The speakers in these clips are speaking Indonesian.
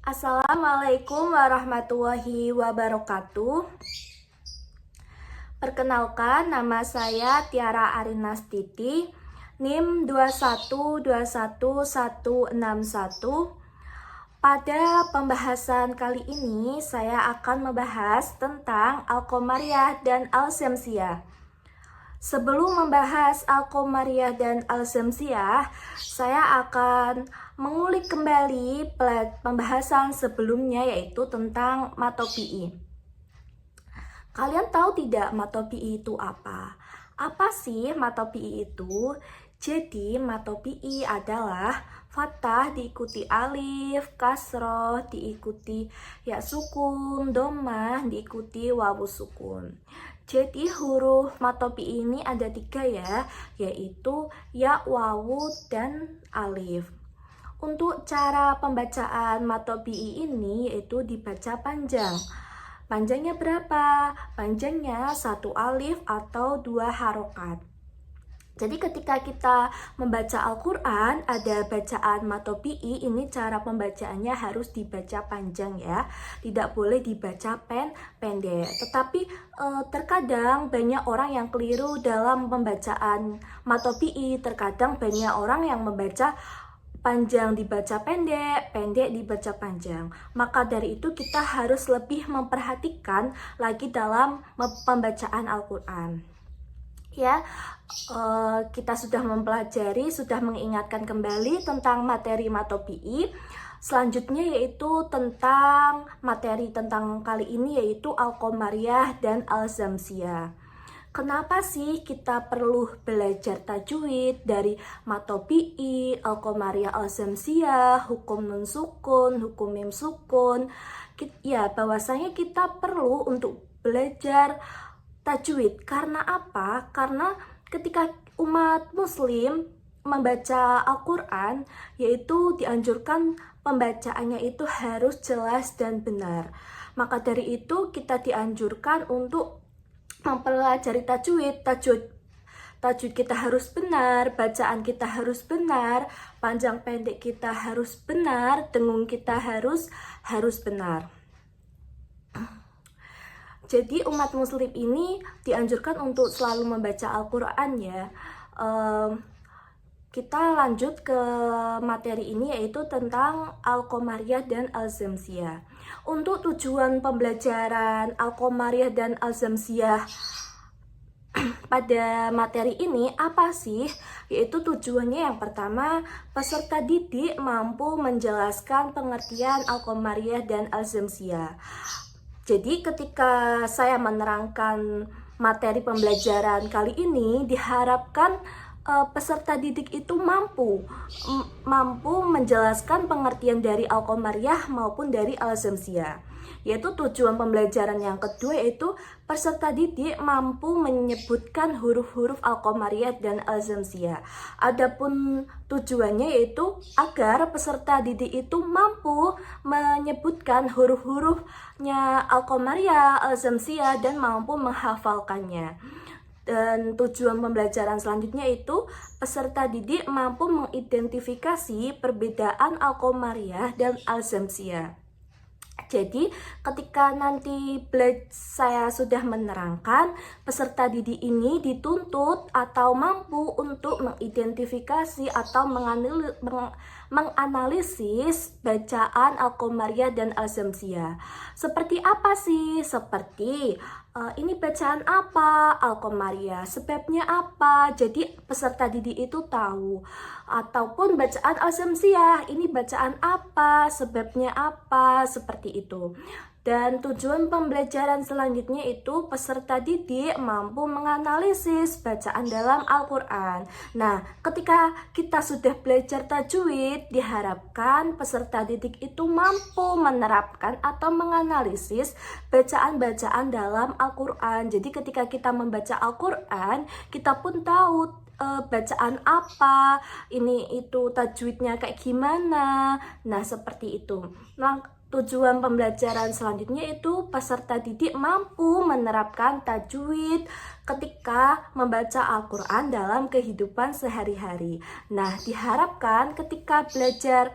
Assalamualaikum warahmatullahi wabarakatuh. Perkenalkan, nama saya Tiara Arinastiti, NIM 2121161. Pada pembahasan kali ini, saya akan membahas tentang Al-Qamariyah dan Al-Syamsiyah. Sebelum membahas Al-Qamariyah dan Al-Syamsiyah, saya akan mengulik kembali pembahasan sebelumnya, yaitu tentang matopi'i. Kalian tahu tidak matopi'i itu apa? Apa sih matopi'i itu? Jadi matopi'i adalah fathah diikuti alif, kasroh diikuti ya sukun, dhammah diikuti wawu sukun. Jadi huruf matopi'i ini ada 3 ya, yaitu ya, wawu, dan alif. Untuk cara pembacaan matopi'i ini yaitu dibaca panjang. Panjangnya berapa? Panjangnya 1 alif atau 2 harokat. Jadi ketika kita membaca Al-Quran, ada bacaan matopi'i, ini cara pembacaannya harus dibaca panjang ya, tidak boleh dibaca pendek. Tetapi terkadang banyak orang yang keliru dalam pembacaan matopi'i, terkadang banyak orang yang membaca panjang dibaca pendek, pendek dibaca panjang. Maka dari itu kita harus lebih memperhatikan lagi dalam pembacaan Al-Quran. Ya, kita sudah mempelajari, sudah mengingatkan kembali tentang materi matopi'i. Selanjutnya yaitu tentang materi tentang kali ini, yaitu Al-Qamariyah dan Al-Syamsiyah. Kenapa sih kita perlu belajar tajwid dari matopi'i, Al-Qamariyah, Al-Syamsiyah, hukum nun sukun, hukum mim sukun? Ya, bahwasanya kita perlu untuk belajar tajwid. Karena apa? Karena ketika umat muslim membaca Al-Quran, yaitu dianjurkan pembacaannya itu harus jelas dan benar. Maka dari itu kita dianjurkan untuk mempelajari tajwid. Tajwid kita harus benar, bacaan kita harus benar, panjang pendek kita harus benar, dengung kita harus benar. Jadi umat muslim ini dianjurkan untuk selalu membaca Al-Quran ya. Kita lanjut ke materi ini, yaitu tentang Al-Qamariyah dan Al-Syamsiyah. Untuk tujuan pembelajaran Al-Qamariyah dan Al-Syamsiyah pada materi ini apa sih? Yaitu tujuannya yang pertama, peserta didik mampu menjelaskan pengertian Al-Qamariyah dan Al-Syamsiyah. Jadi ketika saya menerangkan materi pembelajaran kali ini, diharapkan peserta didik itu mampu menjelaskan pengertian dari Al-Qamariyah maupun dari Al-Syamsiyah. Yaitu tujuan pembelajaran yang kedua, yaitu peserta didik mampu menyebutkan huruf-huruf Al-Qamariyah dan Al-Syamsiyah. Adapun tujuannya yaitu agar peserta didik itu mampu menyebutkan huruf-hurufnya Al-Qamariyah, Al-Syamsiyah, dan mampu menghafalkannya. Dan tujuan pembelajaran selanjutnya itu peserta didik mampu mengidentifikasi perbedaan Al-Qamariyah dan Al-Syamsiyah. Jadi ketika nanti saya sudah menerangkan, peserta didik ini dituntut atau mampu untuk mengidentifikasi atau menganalisis bacaan Al-Qamariyah dan Al-Syamsiyah. Seperti apa sih? Seperti ini bacaan apa? Al-Qamariyah. Sebabnya apa? Jadi peserta didik itu tahu. Ataupun bacaan Al-Syamsiyah, ini bacaan apa? Sebabnya apa? Seperti itu. Dan tujuan pembelajaran selanjutnya itu peserta didik mampu menganalisis bacaan dalam Al-Quran. Nah, ketika kita sudah belajar tajwid, diharapkan peserta didik itu mampu menerapkan atau menganalisis bacaan-bacaan dalam Al-Quran. Jadi ketika kita membaca Al-Quran, kita pun tahu bacaan apa, ini itu tajwidnya kayak gimana. Nah, seperti itu. Tujuan pembelajaran selanjutnya itu peserta didik mampu menerapkan tajwid ketika membaca Al-Quran dalam kehidupan sehari-hari. Nah, diharapkan ketika belajar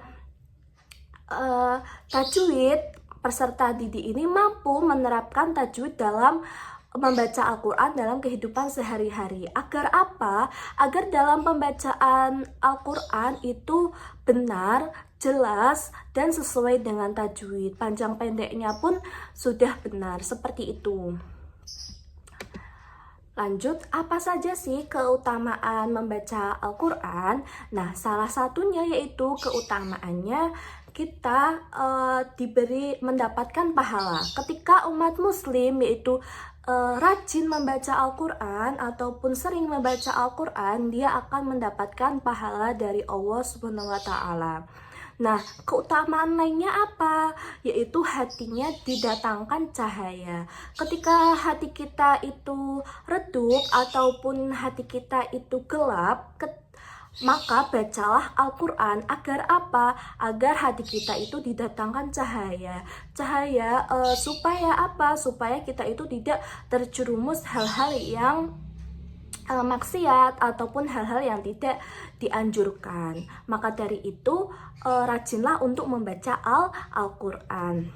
tajwid, peserta didik ini mampu menerapkan tajwid dalam membaca Al-Quran dalam kehidupan sehari-hari. Agar apa? Agar dalam pembacaan Al-Quran itu benar, jelas, dan sesuai dengan tajwid. Panjang pendeknya pun sudah benar, seperti itu. Lanjut, apa saja sih keutamaan membaca Al-Quran? Nah, salah satunya yaitu keutamaannya kita mendapatkan pahala. Ketika umat muslim yaitu rajin membaca Al-Quran ataupun sering membaca Al-Quran, dia akan mendapatkan pahala dari Allah Subhanahu wa Ta'ala. Nah, keutamaan lainnya apa? Yaitu hatinya didatangkan cahaya. Ketika hati kita itu redup ataupun hati kita itu gelap, maka bacalah Al-Quran. Agar apa? Agar hati kita itu didatangkan cahaya. Cahaya supaya apa? Supaya kita itu tidak terjerumus hal-hal yang maksiat ataupun hal-hal yang tidak dianjurkan. Maka dari itu rajinlah untuk membaca Al-Quran.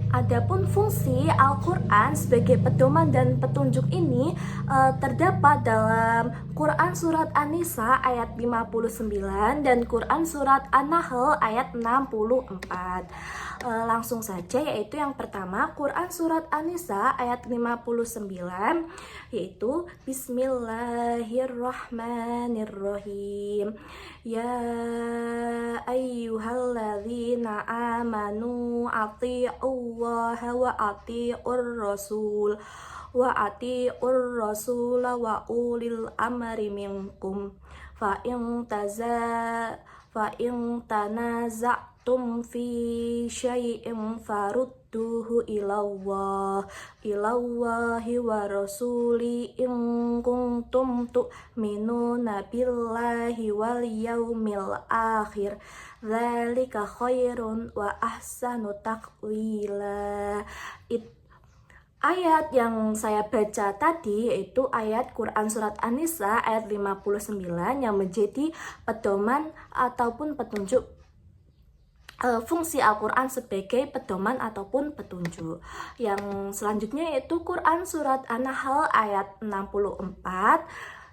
Adapun fungsi Al-Quran sebagai pedoman dan petunjuk ini terdapat dalam Quran Surat An-Nisa ayat 59 dan Quran Surat An-Nahl ayat 64. Langsung saja, yaitu yang pertama Quran Surat An-Nisa ayat 59, yaitu Bismillahirrahmanirrahim. Ya ayyuhalladzina amanu ati'ullaha wa ati'ur rasul wa ulil amri minkum fa in tanaza'tum fi syai'in farudduhu ilallahi wa rasuli in kuntum tu'minuna billahi wal yaumil akhir dzalika khairun wa ahsanu taqwila. Ayat yang saya baca tadi yaitu ayat Quran Surat An-Nisa ayat 59 yang menjadi pedoman ataupun petunjuk, fungsi Al-Quran sebagai pedoman ataupun petunjuk. Yang selanjutnya yaitu Quran Surat An-Nahl ayat 64,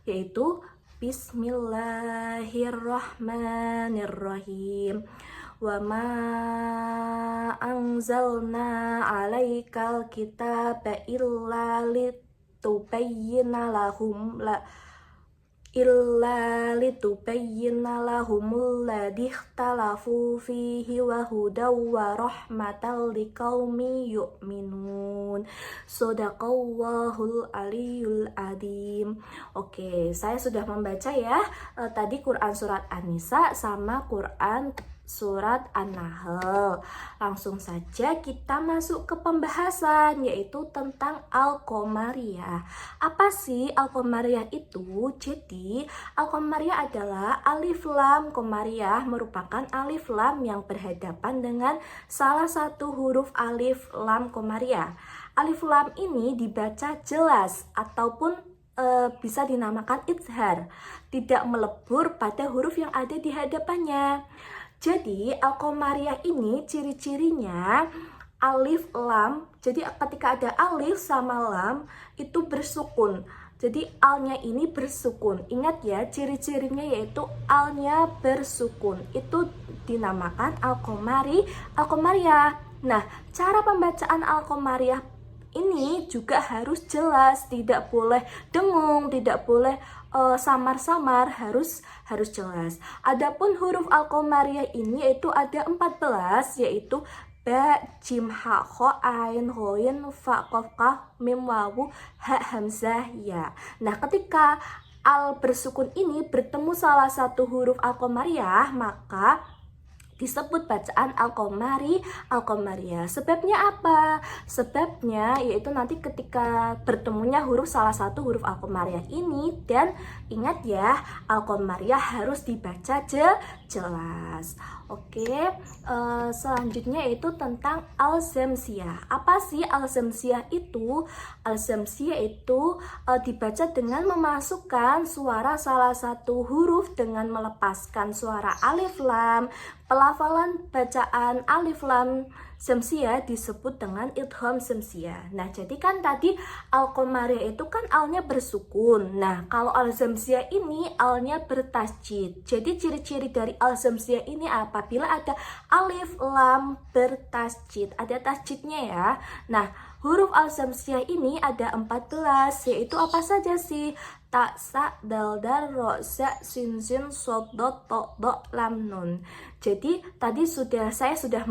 yaitu Bismillahirrahmanirrahim. Wa ma anzalna 'alaikal kitaba illa litubayyana lahumul ladzi ikhtalafu fihi wa hudaw wa rahmatal liqaumi yu'minun. Shadaqallahul aliyul adim. Oke, saya sudah membaca ya tadi Quran Surat An-Nisa sama Quran Surat An-Nahl. Langsung saja kita masuk ke pembahasan, yaitu tentang Al-Qamariyah. Apa sih Al-Qamariyah itu? Jadi Al-Qamariyah adalah alif lam qamariyah, merupakan alif lam yang berhadapan dengan salah satu huruf alif lam qamariyah. Alif lam ini dibaca jelas ataupun bisa dinamakan idhar, tidak melebur pada huruf yang ada di hadapannya. Jadi Al-Qamariyah ini ciri-cirinya alif lam. Jadi ketika ada alif sama lam itu bersukun. Jadi alnya ini bersukun. Ingat ya, ciri-cirinya yaitu alnya bersukun. Itu dinamakan Al-Qamariyah. Nah, cara pembacaan Al-Qamariyah ini juga harus jelas, tidak boleh dengung, tidak boleh samar-samar, harus jelas. Adapun huruf Al-Qamariyah ini yaitu ada 14, yaitu ba, jim, ha, kho, ain, ghoin, fa, qaf, kaf, mim, wawu, ha, hamzah, ya. Nah, ketika al bersukun ini bertemu salah satu huruf Al-Qamariyah, maka disebut bacaan Al-Qamariyah. Sebabnya apa? Sebabnya yaitu nanti ketika bertemunya salah satu huruf Al-Qamariyah ini, dan ingat ya, Al-Qamariyah harus dibaca jelas. Oke, selanjutnya itu tentang alsemsia. Apa sih alsemsia itu? Alsemsia itu dibaca dengan memasukkan suara salah satu huruf dengan melepaskan suara alif lam. Pelafalan bacaan alif lam semsia disebut dengan idgham semsia. Nah, jadi kan tadi al-qamariyah itu kan alnya bersukun. Nah, kalau al-semsia ini alnya bertasjid. Jadi ciri-ciri dari al-semsia ini apabila ada alif lam bertasjid. Ada tasjidnya ya. Nah, huruf al-semsia ini ada 14, yaitu apa saja sih? Ta, sa, dal, dal, ro, za, sin, sin, sod, dot, to, do, lam, nun. Jadi tadi saya sudah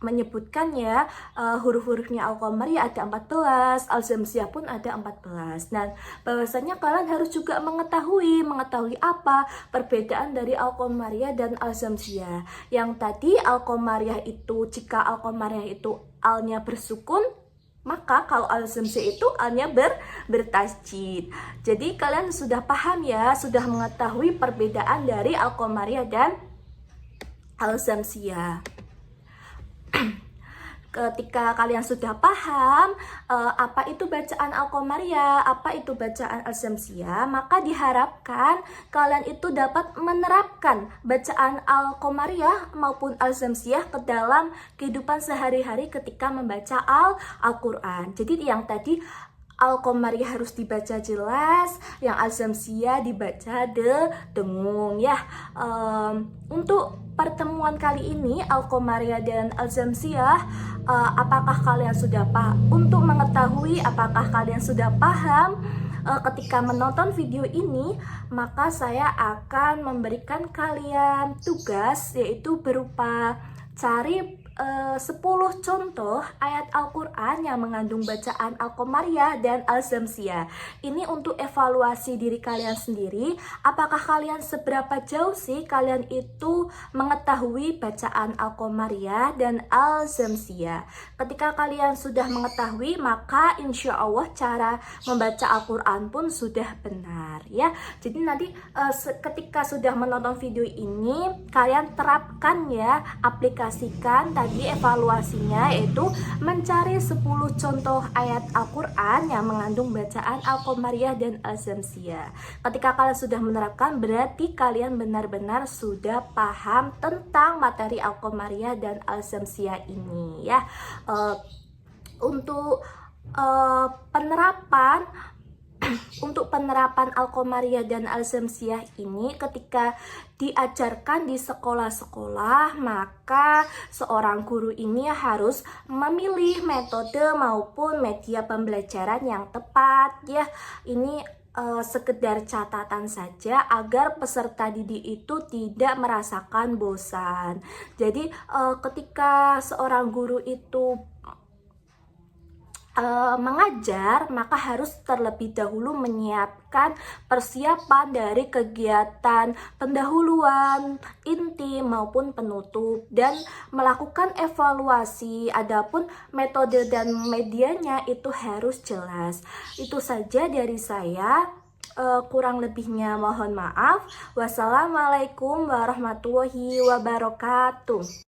menyebutkan ya, huruf-hurufnya al-qamariyah ada 14, al-semsia pun ada 14. Nah, bahwasanya kalian harus juga mengetahui apa perbedaan dari al-qamariyah dan al-semsia. Yang tadi al-qamariyah itu, jika al-qamariyah itu alnya bersukun, maka kalau al-semsia itu alnya bertasjid. Jadi kalian sudah paham ya, sudah mengetahui perbedaan dari al-qamariyah dan al-semsia. Ketika kalian sudah paham apa itu bacaan al-qamariyah, apa itu bacaan al-semsia, maka diharapkan kalian itu dapat menerapkan bacaan al-qamariyah maupun al-semsia ke dalam kehidupan sehari-hari ketika membaca Al-Quran. Jadi yang tadi al-qamariyah harus dibaca jelas, yang al-semsia dibaca dengung ya. Untuk pertemuan kali ini al-qamariyah dan al-semsia, apakah kalian sudah untuk mengetahui apakah kalian sudah paham ketika menonton video ini, maka saya akan memberikan kalian tugas, yaitu berupa cari 10 contoh ayat Al-Quran yang mengandung bacaan al-qamariyah dan al-semsia. Ini untuk evaluasi diri kalian sendiri. Apakah kalian seberapa jauh sih kalian itu mengetahui bacaan al-qamariyah dan al-semsia? Ketika kalian sudah mengetahui, maka insya Allah cara membaca Al-Quran pun sudah benar ya. Jadi nanti ketika sudah menonton video ini, kalian terapkan ya, aplikasikan tadi evaluasinya, yaitu mencari 10 contoh ayat Al-Quran yang mengandung bacaan al-qamariyah dan al-semsia. Ketika kalian sudah menerapkan, berarti kalian benar-benar sudah paham tentang materi al-qamariyah dan al-semsia ini ya. Untuk penerapan al-qamariyah dan al-semsia ini, ketika diajarkan di sekolah-sekolah, maka seorang guru ini harus memilih metode maupun media pembelajaran yang tepat ya. Ini sekedar catatan saja agar peserta didik itu tidak merasakan bosan. Jadi ketika seorang guru itu mengajar, maka harus terlebih dahulu menyiapkan persiapan dari kegiatan pendahuluan, inti maupun penutup, dan melakukan evaluasi. Adapun metode dan medianya itu harus jelas. Itu saja dari saya. Kurang lebihnya mohon maaf. Wassalamualaikum warahmatullahi wabarakatuh.